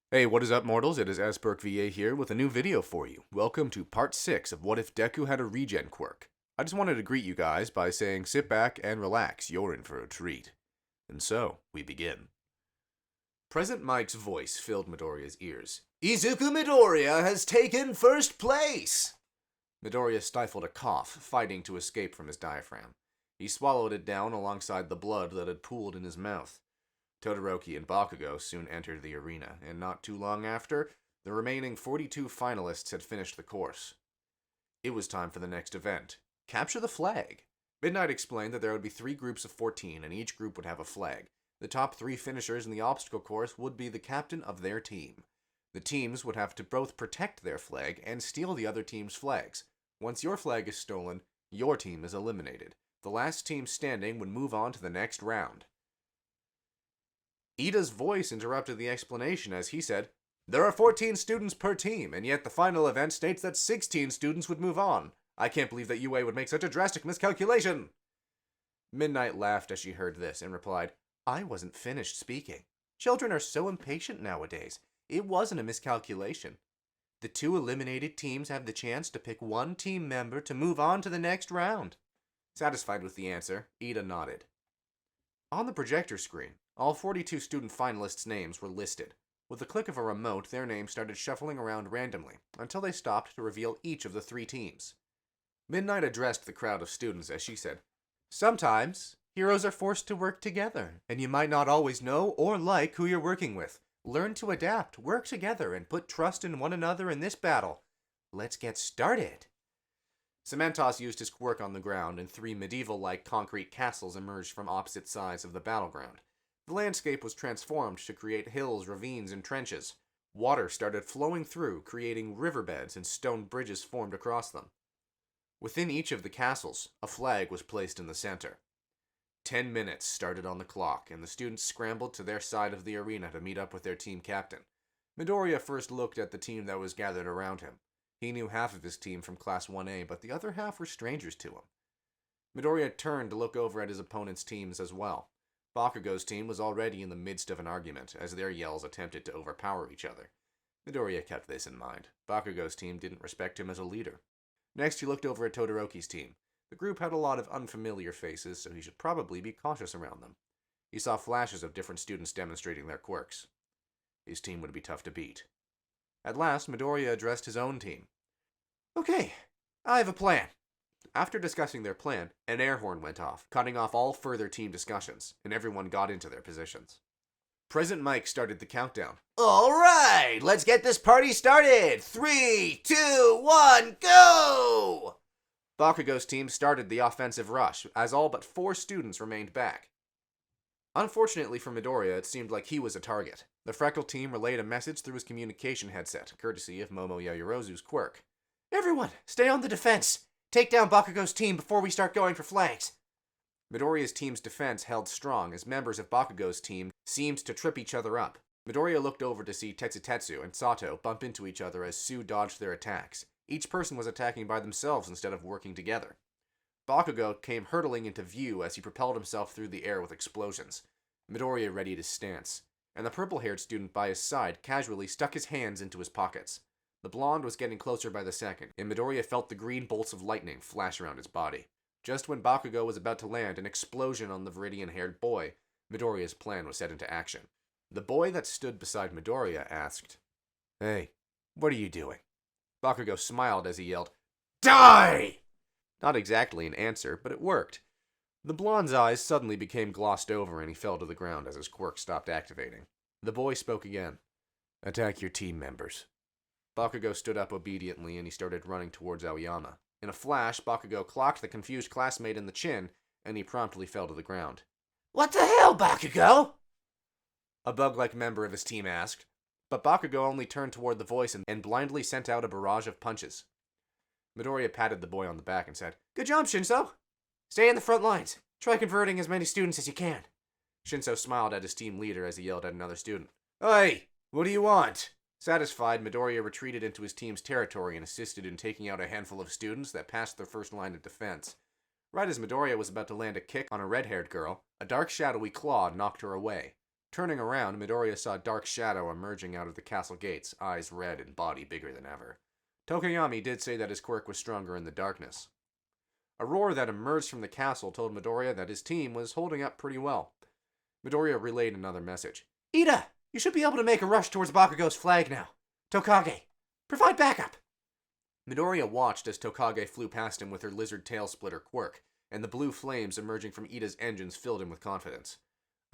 Hey, what is up, mortals? It is VA here with a new video for you. Welcome to part 6 of What If Deku Had a Regen Quirk. I just wanted to greet you guys by saying sit back and relax, you're in for a treat. And so, we begin. Present Mike's voice filled Midoriya's ears. Izuku Midoriya has taken first place! Midoriya stifled a cough, fighting to escape from his diaphragm. He swallowed it down alongside the blood that had pooled in his mouth. Todoroki and Bakugo soon entered the arena, and not too long after, the remaining 42 finalists had finished the course. It was time for the next event. Capture the flag. Midnight explained that there would be 3 groups of 14, and each group would have a flag. The top 3 finishers in the obstacle course would be the captain of their team. The teams would have to both protect their flag and steal the other team's flags. Once your flag is stolen, your team is eliminated. The last team standing would move on to the next round. Ida's voice interrupted the explanation as he said, "There are 14 students per team, and yet the final event states that 16 students would move on. I can't believe that UA would make such a drastic miscalculation." Midnight laughed as she heard this and replied, "I wasn't finished speaking. Children are so impatient nowadays. It wasn't a miscalculation. The 2 eliminated teams have the chance to pick one team member to move on to the next round." Satisfied with the answer, Ida nodded. On the projector screen, all 42 student finalists' names were listed. With the click of a remote, their names started shuffling around randomly, until they stopped to reveal each of the 3 teams. Midnight addressed the crowd of students as she said, "Sometimes, heroes are forced to work together, and you might not always know or like who you're working with. Learn to adapt, work together, and put trust in one another in this battle. Let's get started." Cementos used his quirk on the ground, and 3 medieval-like concrete castles emerged from opposite sides of the battleground. The landscape was transformed to create hills, ravines, and trenches. Water started flowing through, creating riverbeds, and stone bridges formed across them. Within each of the castles, a flag was placed in the center. 10 minutes started on the clock, and the students scrambled to their side of the arena to meet up with their team captain. Midoriya first looked at the team that was gathered around him. He knew half of his team from Class 1A, but the other half were strangers to him. Midoriya turned to look over at his opponent's teams as well. Bakugo's team was already in the midst of an argument, as their yells attempted to overpower each other. Midoriya kept this in mind. Bakugo's team didn't respect him as a leader. Next, he looked over at Todoroki's team. The group had a lot of unfamiliar faces, so he should probably be cautious around them. He saw flashes of different students demonstrating their quirks. His team would be tough to beat. At last, Midoriya addressed his own team. "Okay, I have a plan." After discussing their plan, an air horn went off, cutting off all further team discussions, and everyone got into their positions. Present Mike started the countdown. "Alright, let's get this party started! 3, 2, 1, go!" Bakugo's team started the offensive rush, as all but 4 students remained back. Unfortunately for Midoriya, it seemed like he was a target. The Freckle team relayed a message through his communication headset, courtesy of Momo Yaoyorozu's quirk. "Everyone, stay on the defense! Take down Bakugo's team before we start going for flags." Midoriya's team's defense held strong as members of Bakugo's team seemed to trip each other up. Midoriya looked over to see Tetsutetsu and Sato bump into each other as Sue dodged their attacks. Each person was attacking by themselves instead of working together. Bakugo came hurtling into view as he propelled himself through the air with explosions. Midoriya readied his stance, and the purple-haired student by his side casually stuck his hands into his pockets. The blonde was getting closer by the second, and Midoriya felt the green bolts of lightning flash around his body. Just when Bakugo was about to land an explosion on the Viridian-haired boy, Midoriya's plan was set into action. The boy that stood beside Midoriya asked, "Hey, what are you doing?" Bakugo smiled as he yelled, "Die!" Not exactly an answer, but it worked. The blonde's eyes suddenly became glossed over and he fell to the ground as his quirk stopped activating. The boy spoke again. "Attack your team members." Bakugo stood up obediently and he started running towards Aoyama. In a flash, Bakugo clocked the confused classmate in the chin and he promptly fell to the ground. "What the hell, Bakugo?" a bug-like member of his team asked, but Bakugo only turned toward the voice and blindly sent out a barrage of punches. Midoriya patted the boy on the back and said, "Good job, Shinso. Stay in the front lines. Try converting as many students as you can." Shinso smiled at his team leader as he yelled at another student, "Hey, what do you want?" Satisfied, Midoriya retreated into his team's territory and assisted in taking out a handful of students that passed their first line of defense. Right as Midoriya was about to land a kick on a red-haired girl, a dark shadowy claw knocked her away. Turning around, Midoriya saw a dark shadow emerging out of the castle gates, eyes red and body bigger than ever. Tokiyami did say that his quirk was stronger in the darkness. A roar that emerged from the castle told Midoriya that his team was holding up pretty well. Midoriya relayed another message. Ida, you should be able to make a rush towards Bakugo's flag now. Tokage, provide backup. Midoriya watched as Tokage flew past him with her lizard tail splitter quirk, and the blue flames emerging from Ida's engines filled him with confidence.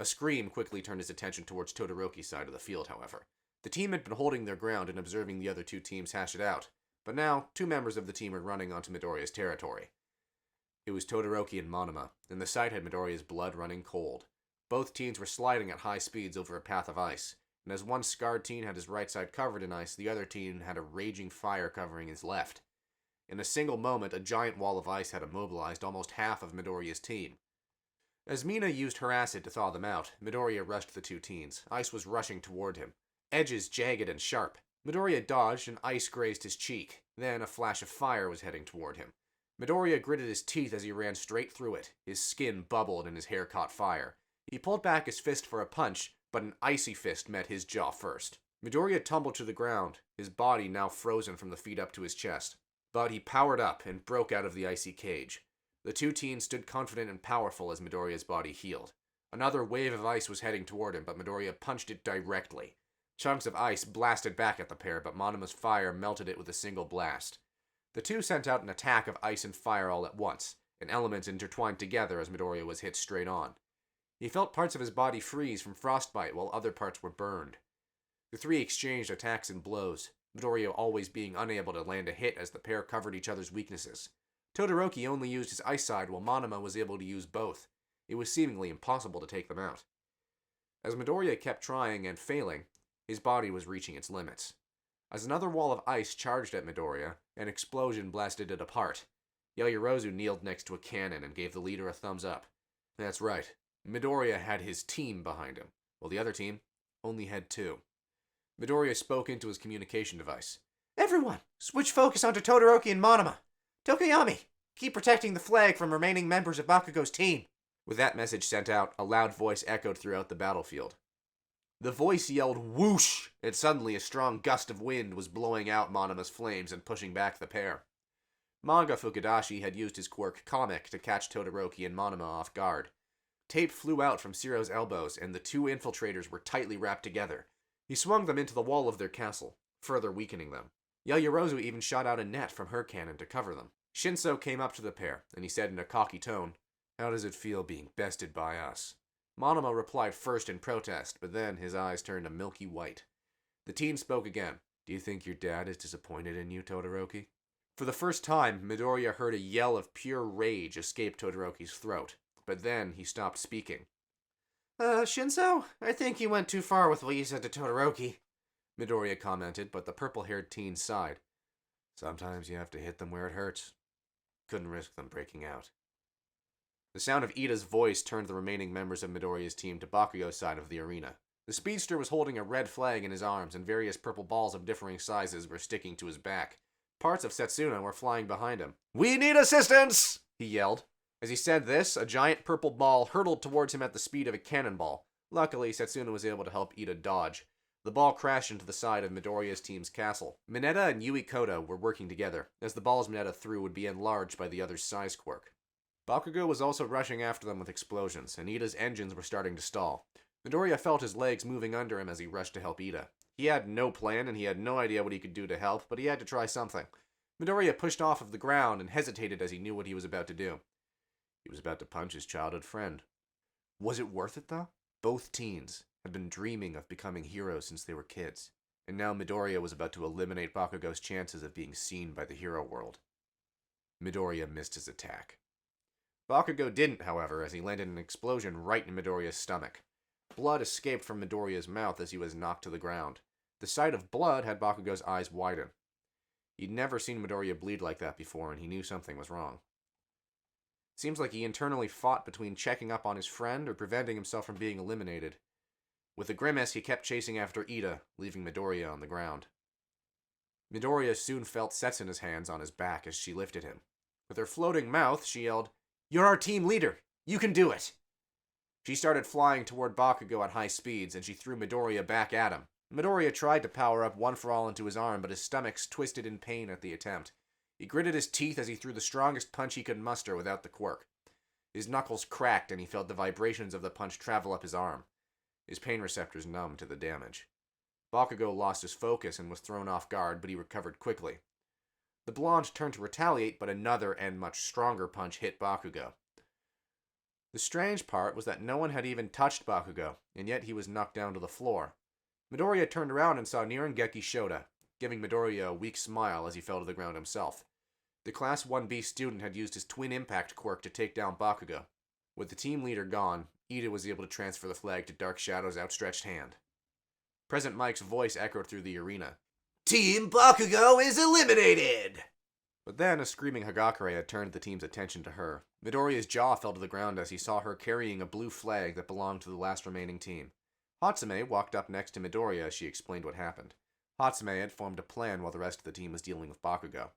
A scream quickly turned his attention towards Todoroki's side of the field, however. The team had been holding their ground and observing the other two teams hash it out, but now 2 members of the team were running onto Midoriya's territory. It was Todoroki and Monoma, and the sight had Midoriya's blood running cold. Both teens were sliding at high speeds over a path of ice, and as one scarred teen had his right side covered in ice, the other teen had a raging fire covering his left. In a single moment, a giant wall of ice had immobilized almost half of Midoriya's team. As Mina used her acid to thaw them out, Midoriya rushed the 2 teens. Ice was rushing toward him, edges jagged and sharp. Midoriya dodged and ice grazed his cheek. Then a flash of fire was heading toward him. Midoriya gritted his teeth as he ran straight through it. His skin bubbled and his hair caught fire. He pulled back his fist for a punch, but an icy fist met his jaw first. Midoriya tumbled to the ground, his body now frozen from the feet up to his chest. But he powered up and broke out of the icy cage. The 2 teens stood confident and powerful as Midoriya's body healed. Another wave of ice was heading toward him, but Midoriya punched it directly. Chunks of ice blasted back at the pair, but Monoma's fire melted it with a single blast. The 2 sent out an attack of ice and fire all at once, and elements intertwined together as Midoriya was hit straight on. He felt parts of his body freeze from frostbite while other parts were burned. The 3 exchanged attacks and blows, Midoriya always being unable to land a hit as the pair covered each other's weaknesses. Todoroki only used his ice side while Monoma was able to use both. It was seemingly impossible to take them out. As Midoriya kept trying and failing, his body was reaching its limits. As another wall of ice charged at Midoriya, an explosion blasted it apart. Yaoyorozu kneeled next to a cannon and gave the leader a thumbs up. That's right, Midoriya had his team behind him, while the other team only had 2. Midoriya spoke into his communication device. Everyone, switch focus onto Todoroki and Monoma. Tokiyami, keep protecting the flag from remaining members of Bakugo's team. With that message sent out, a loud voice echoed throughout the battlefield. The voice yelled whoosh, and suddenly a strong gust of wind was blowing out Monoma's flames and pushing back the pair. Manga Fukudashi had used his quirk Comic to catch Todoroki and Monoma off guard. Tape flew out from Siro's elbows, and the 2 infiltrators were tightly wrapped together. He swung them into the wall of their castle, further weakening them. Yaoyorozu even shot out a net from her cannon to cover them. Shinso came up to the pair, and he said in a cocky tone, How does it feel being bested by us? Monoma replied first in protest, but then his eyes turned a milky white. The teen spoke again. Do you think your dad is disappointed in you, Todoroki? For the first time, Midoriya heard a yell of pure rage escape Todoroki's throat, but then he stopped speaking. Shinso, I think you went too far with what you said to Todoroki, Midoriya commented, but the purple-haired teen sighed. Sometimes you have to hit them where it hurts. Couldn't risk them breaking out. The sound of Ida's voice turned the remaining members of Midoriya's team to Bakugo's side of the arena. The speedster was holding a red flag in his arms, and various purple balls of differing sizes were sticking to his back. Parts of Setsuna were flying behind him. We need assistance! He yelled. As he said this, a giant purple ball hurtled towards him at the speed of a cannonball. Luckily, Setsuna was able to help Ida dodge. The ball crashed into the side of Midoriya's team's castle. Mineta and Yui Koto were working together, as the balls Mineta threw would be enlarged by the other's size quirk. Bakugo was also rushing after them with explosions, and Ida's engines were starting to stall. Midoriya felt his legs moving under him as he rushed to help Ida. He had no plan, and he had no idea what he could do to help, but he had to try something. Midoriya pushed off of the ground and hesitated as he knew what he was about to do. He was about to punch his childhood friend. Was it worth it, though? Both teens had been dreaming of becoming heroes since they were kids, and now Midoriya was about to eliminate Bakugo's chances of being seen by the hero world. Midoriya missed his attack. Bakugo didn't, however, as he landed an explosion right in Midoriya's stomach. Blood escaped from Midoriya's mouth as he was knocked to the ground. The sight of blood had Bakugo's eyes widen. He'd never seen Midoriya bleed like that before, and he knew something was wrong. It seems like he internally fought between checking up on his friend or preventing himself from being eliminated. With a grimace, he kept chasing after Ida, leaving Midoriya on the ground. Midoriya soon felt Setsuna's hands on his back as she lifted him. With her floating mouth, she yelled, "You're our team leader! You can do it!" She started flying toward Bakugo at high speeds, and she threw Midoriya back at him. Midoriya tried to power up One for All into his arm, but his stomach twisted in pain at the attempt. He gritted his teeth as he threw the strongest punch he could muster without the quirk. His knuckles cracked, and he felt the vibrations of the punch travel up his arm. His pain receptors numbed to the damage. Bakugo lost his focus and was thrown off guard, but he recovered quickly. The blonde turned to retaliate, but another and much stronger punch hit Bakugo. The strange part was that no one had even touched Bakugo, and yet he was knocked down to the floor. Midoriya turned around and saw Nirengeki Shota, giving Midoriya a weak smile as he fell to the ground himself. The Class 1B student had used his Twin Impact quirk to take down Bakugo. With the team leader gone, Ida was able to transfer the flag to Dark Shadow's outstretched hand. Present Mike's voice echoed through the arena. Team Bakugo is eliminated! But then a screaming Hagakure had turned the team's attention to her. Midoriya's jaw fell to the ground as he saw her carrying a blue flag that belonged to the last remaining team. Hatsume walked up next to Midoriya as she explained what happened. Hatsume had formed a plan while the rest of the team was dealing with Bakugo.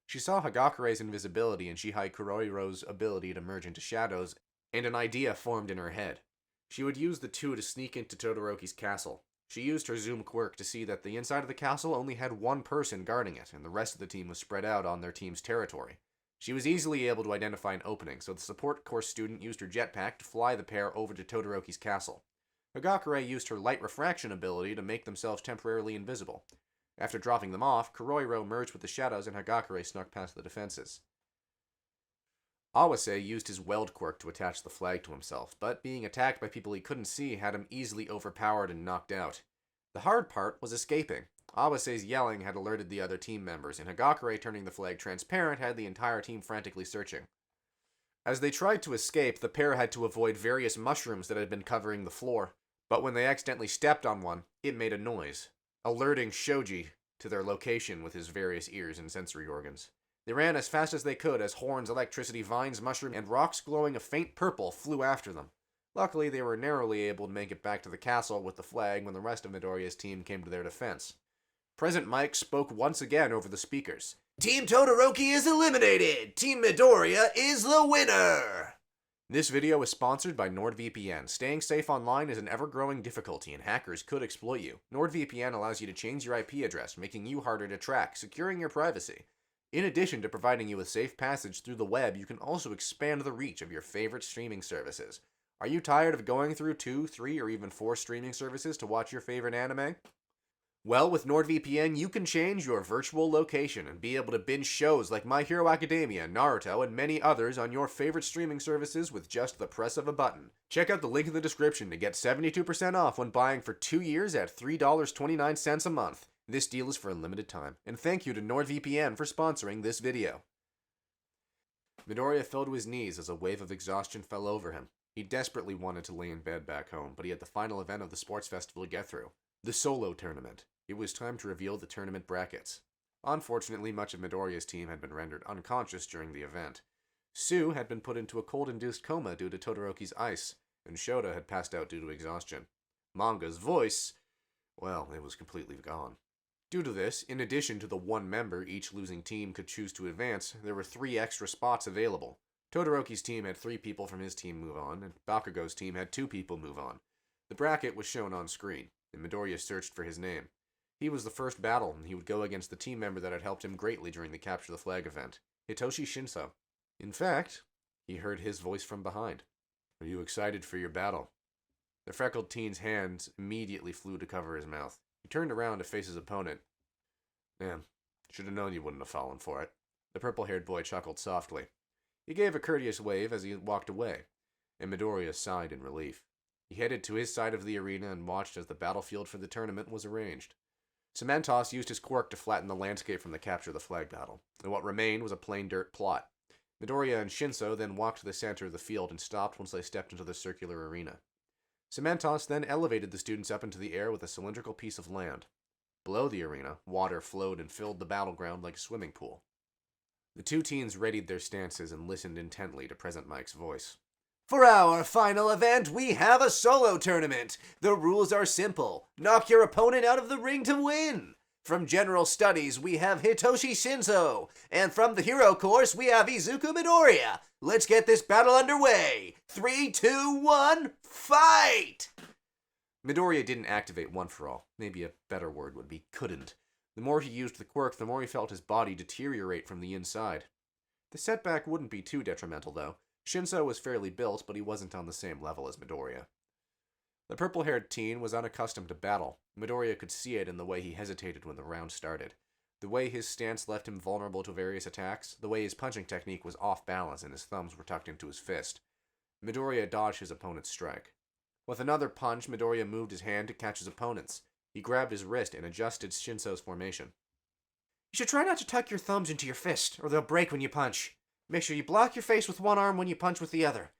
She saw Hagakure's invisibility and Shihei Kuroiro's ability to merge into shadows, and an idea formed in her head. She would use the two to sneak into Todoroki's castle. She used her zoom quirk to see that the inside of the castle only had one person guarding it, and the rest of the team was spread out on their team's territory. She was easily able to identify an opening, so the support course student used her jetpack to fly the pair over to Todoroki's castle. Hagakure used her light refraction ability to make themselves temporarily invisible. After dropping them off, Kuroiro merged with the shadows and Hagakure snuck past the defenses. Awase used his weld quirk to attach the flag to himself, but being attacked by people he couldn't see had him easily overpowered and knocked out. The hard part was escaping. Awase's yelling had alerted the other team members, and Hagakure turning the flag transparent had the entire team frantically searching. As they tried to escape, the pair had to avoid various mushrooms that had been covering the floor, but when they accidentally stepped on one, it made a noise, alerting Shoji to their location with his various ears and sensory organs. They ran as fast as they could as horns, electricity, vines, mushroom, and rocks glowing a faint purple flew after them. Luckily, they were narrowly able to make it back to the castle with the flag when the rest of Midoriya's team came to their defense. Present Mike spoke once again over the speakers. Team Todoroki is eliminated! Team Midoriya is the winner! This video is sponsored by NordVPN. Staying safe online is an ever-growing difficulty, and hackers could exploit you. NordVPN allows you to change your IP address, making you harder to track, securing your privacy. In addition to providing you with safe passage through the web, you can also expand the reach of your favorite streaming services. Are you tired of going through 2, 3, or even 4 streaming services to watch your favorite anime? Well, with NordVPN, you can change your virtual location and be able to binge shows like My Hero Academia, Naruto, and many others on your favorite streaming services with just the press of a button. Check out the link in the description to get 72% off when buying for 2 years at $3.29 a month. This deal is for a limited time, and thank you to NordVPN for sponsoring this video. Midoriya fell to his knees as a wave of exhaustion fell over him. He desperately wanted to lay in bed back home, but he had the final event of the sports festival to get through. The solo tournament. It was time to reveal the tournament brackets. Unfortunately, much of Midoriya's team had been rendered unconscious during the event. Sue had been put into a cold-induced coma due to Todoroki's ice, and Shota had passed out due to exhaustion. Manga's voice, well, it was completely gone. Due to this, in addition to the one member each losing team could choose to advance, there were 3 extra spots available. Todoroki's team had 3 people from his team move on, and Bakugo's team had 2 people move on. The bracket was shown on screen, and Midoriya searched for his name. He was the first battle, and he would go against the team member that had helped him greatly during the Capture the Flag event, Hitoshi Shinso. In fact, he heard his voice from behind. Are you excited for your battle? The freckled teen's hands immediately flew to cover his mouth. He turned around to face his opponent. Man, should have known you wouldn't have fallen for it. The purple-haired boy chuckled softly. He gave a courteous wave as he walked away, and Midoriya sighed in relief. He headed to his side of the arena and watched as the battlefield for the tournament was arranged. Cementos used his quirk to flatten the landscape from the Capture the Flag battle, and what remained was a plain dirt plot. Midoriya and Shinso then walked to the center of the field and stopped once they stepped into the circular arena. Cementos then elevated the students up into the air with a cylindrical piece of land. Below the arena, water flowed and filled the battleground like a swimming pool. The 2 teens readied their stances and listened intently to Present Mike's voice. For our final event, we have a solo tournament. The rules are simple. Knock your opponent out of the ring to win. From General Studies, we have Hitoshi Shinso. And from the Hero Course, we have Izuku Midoriya. Let's get this battle underway. 3, 2, 1, fight! Midoriya didn't activate One For All. Maybe a better word would be couldn't. The more he used the quirk, the more he felt his body deteriorate from the inside. The setback wouldn't be too detrimental, though. Shinso was fairly built, but he wasn't on the same level as Midoriya. The purple-haired teen was unaccustomed to battle. Midoriya could see it in the way he hesitated when the round started. The way his stance left him vulnerable to various attacks, the way his punching technique was off balance and his thumbs were tucked into his fist. Midoriya dodged his opponent's strike. With another punch, Midoriya moved his hand to catch his opponent's. He grabbed his wrist and adjusted Shinso's formation. You should try not to tuck your thumbs into your fist, or they'll break when you punch. Make sure you block your face with one arm when you punch with the other.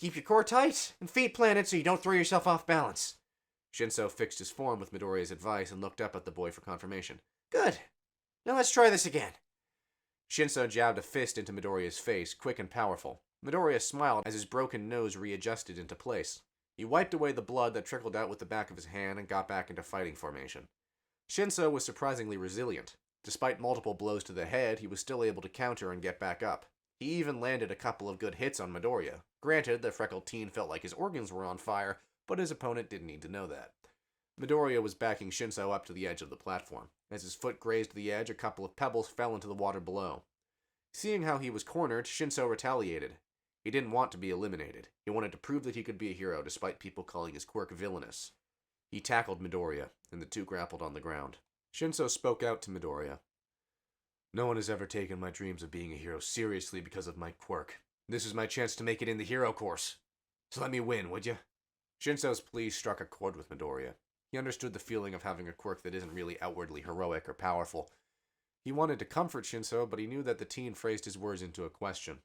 Keep your core tight and feet planted so you don't throw yourself off balance. Shinso fixed his form with Midoriya's advice and looked up at the boy for confirmation. Good. Now let's try this again. Shinso jabbed a fist into Midoriya's face, quick and powerful. Midoriya smiled as his broken nose readjusted into place. He wiped away the blood that trickled out with the back of his hand and got back into fighting formation. Shinso was surprisingly resilient. Despite multiple blows to the head, he was still able to counter and get back up. He even landed a couple of good hits on Midoriya. Granted, the freckled teen felt like his organs were on fire, but his opponent didn't need to know that. Midoriya was backing Shinso up to the edge of the platform. As his foot grazed the edge, a couple of pebbles fell into the water below. Seeing how he was cornered, Shinso retaliated. He didn't want to be eliminated. He wanted to prove that he could be a hero despite people calling his quirk villainous. He tackled Midoriya, and the two grappled on the ground. Shinso spoke out to Midoriya. No one has ever taken my dreams of being a hero seriously because of my quirk. This is my chance to make it in the hero course. So let me win, would you? Shinso's plea struck a chord with Midoriya. He understood the feeling of having a quirk that isn't really outwardly heroic or powerful. He wanted to comfort Shinso, but he knew that the teen phrased his words into a question.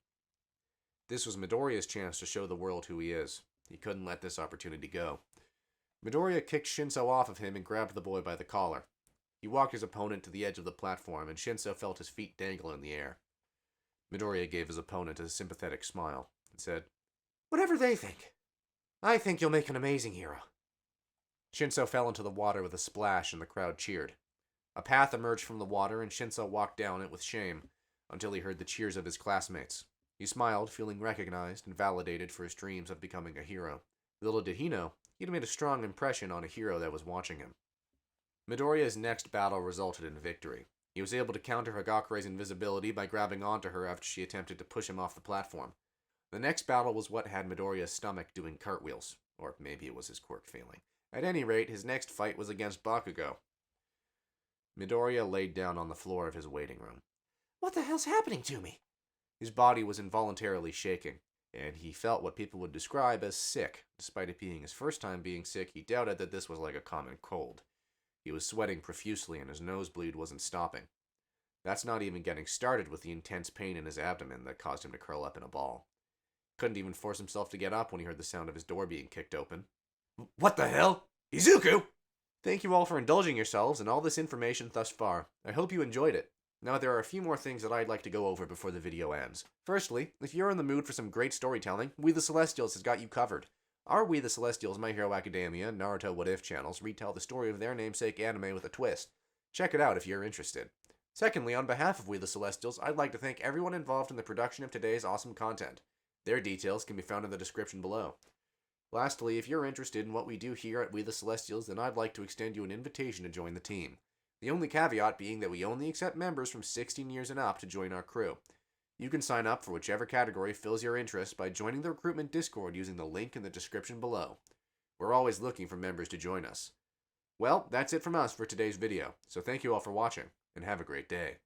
This was Midoriya's chance to show the world who he is. He couldn't let this opportunity go. Midoriya kicked Shinso off of him and grabbed the boy by the collar. He walked his opponent to the edge of the platform, and Shinso felt his feet dangle in the air. Midoriya gave his opponent a sympathetic smile and said, Whatever they think. I think you'll make an amazing hero. Shinso fell into the water with a splash, and the crowd cheered. A path emerged from the water, and Shinso walked down it with shame, until he heard the cheers of his classmates. He smiled, feeling recognized and validated for his dreams of becoming a hero. Little did he know, he'd made a strong impression on a hero that was watching him. Midoriya's next battle resulted in victory. He was able to counter Hagakure's invisibility by grabbing onto her after she attempted to push him off the platform. The next battle was what had Midoriya's stomach doing cartwheels. Or maybe it was his quirk failing. At any rate, his next fight was against Bakugo. Midoriya laid down on the floor of his waiting room. What the hell's happening to me? His body was involuntarily shaking, and he felt what people would describe as sick. Despite it being his first time being sick, he doubted that this was like a common cold. He was sweating profusely and his nosebleed wasn't stopping. That's not even getting started with the intense pain in his abdomen that caused him to curl up in a ball. Couldn't even force himself to get up when he heard the sound of his door being kicked open. What the hell? Izuku! Thank you all for indulging yourselves in all this information thus far. I hope you enjoyed it. Now there are a few more things that I'd like to go over before the video ends. Firstly, if you're in the mood for some great storytelling, We the Celestials has got you covered. Our We the Celestials My Hero Academia and Naruto What If channels retell the story of their namesake anime with a twist. Check it out if you're interested. Secondly, on behalf of We the Celestials, I'd like to thank everyone involved in the production of today's awesome content. Their details can be found in the description below. Lastly, if you're interested in what we do here at We the Celestials, then I'd like to extend you an invitation to join the team. The only caveat being that we only accept members from 16 years and up to join our crew. You can sign up for whichever category fills your interest by joining the recruitment Discord using the link in the description below. We're always looking for members to join us. Well, that's it from us for today's video, so thank you all for watching, and have a great day.